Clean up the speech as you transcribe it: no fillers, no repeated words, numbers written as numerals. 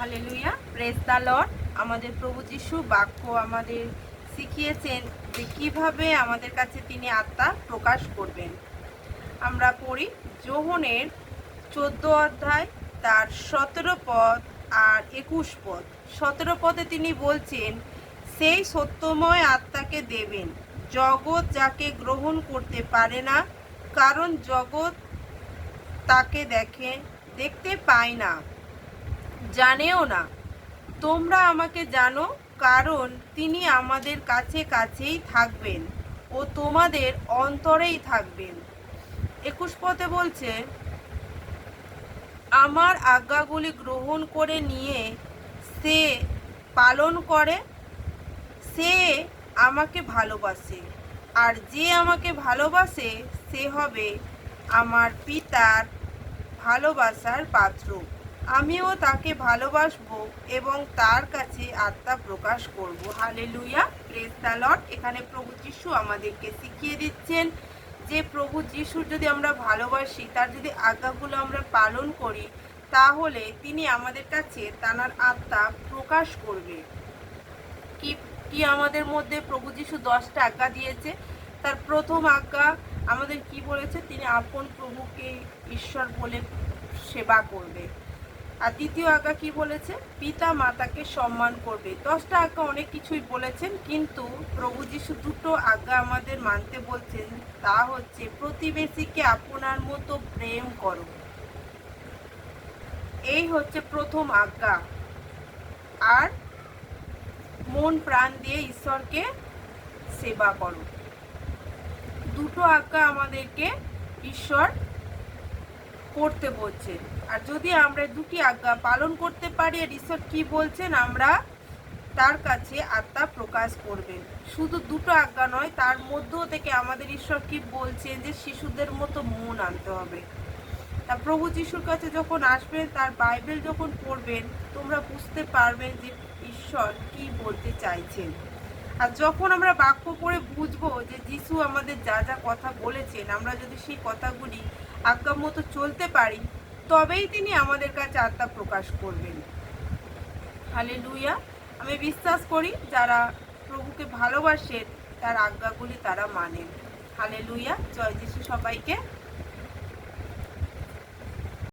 Hallelujah, praise the Lord. আমাদের প্রভু যিশু বাক্য আমাদের শিখিয়েছেন যে কিভাবে আমাদের কাছে তিনি আত্মা প্রকাশ করবেন। আমরা পড়ি যোহনের 14 অধ্যায় তার 17 পদ আর 21 পদ। 17 পদে তিনি বলছেন, সেই সত্যময় আত্মাকে দেবেন, জগৎ যাকে গ্রহণ করতে পারে না, কারণ জগৎ তাকে দেখতে পায় না, জানেও না। তোমরা আমাকে জানো, কারণ তিনি আমাদের কাছেই থাকবেন ও তোমাদের অন্তরেই থাকবেন। 21 পদে বলছে, আমার আজ্ঞাগুলি গ্রহণ করে নিয়ে সে পালন করে, সে আমাকে ভালোবাসে, আর যে আমাকে ভালোবাসে সে হবে আমার পিতার ভালোবাসার পাত্র। আমিও তাকে ভালোবাসবো এবং তার কাছে আত্মা প্রকাশ করব। Hallelujah, praise the lord. এখানে প্রভু যিশু আমাদেরকে শিখিয়ে দিচ্ছেন যে প্রভু যিশুর যদি আমরা ভালোবাসি, তার যদি আজ্ঞাগুলো আমরা পালন করি, তাহলে তিনি আমাদের কাছে তার আত্মা প্রকাশ করবে। কি আমাদের মধ্যে প্রভু যিশু 10টা আজ্ঞা দিয়েছে। তার প্রথম আজ্ঞা আমাদের কি বলেছে? তিনি আপন প্রভুকে ঈশ্বর বলে সেবা করবে। আর দ্বিতীয় আজ্ঞা কি বলেছে? পিতা মাতাকে সম্মান করবে। 10টা আজ্ঞা অনেক কিছুই বলেছেন, কিন্তু প্রভু যিশু দুটো আজ্ঞা আমাদের মানতে বলছেন, তা হচ্ছে প্রতিবেশীকে আপনার মতো প্রেম করো। এই হচ্ছে প্রথম আজ্ঞা। আর মন প্রাণ দিয়ে ঈশ্বরকে সেবা করো। দুটো আজ্ঞা আমাদেরকে ঈশ্বর করতে বলছেন। আর যদি আমরা দুটি আজ্ঞা পালন করতে পারি, আর ঈশ্বর কি বলছেন, আমরা তার কাছে আত্মা প্রকাশ করবেন। শুধু দুটো আজ্ঞা নয়, তার মধ্য থেকে আমাদের ঈশ্বর কি বলছেন যে শিশুদের মতো মন আনতে হবে। তা প্রভু যিশুর কাছে যখন আসবেন, তার বাইবেল যখন পড়বেন, তোমরা বুঝতে পারবেন যে ঈশ্বর কি বলতে চাইছেন। আর যখন আমরা বাক্য পড়ে বুঝবো যে যিশু আমাদের যা যা কথা বলেছেন, আমরা যদি সেই কথাগুলি আজ্ঞা মতো চলতে পারি, তবেই তিনি আমাদের কাছে আত্মা প্রকাশ করবেন। হালেলুয়া। আমি বিশ্বাস করি যারা প্রভুকে ভালোবাসেন, তার আজ্ঞাগুলি তারা মানেন। হালেলুয়া। জয় যিশু সবাইকে।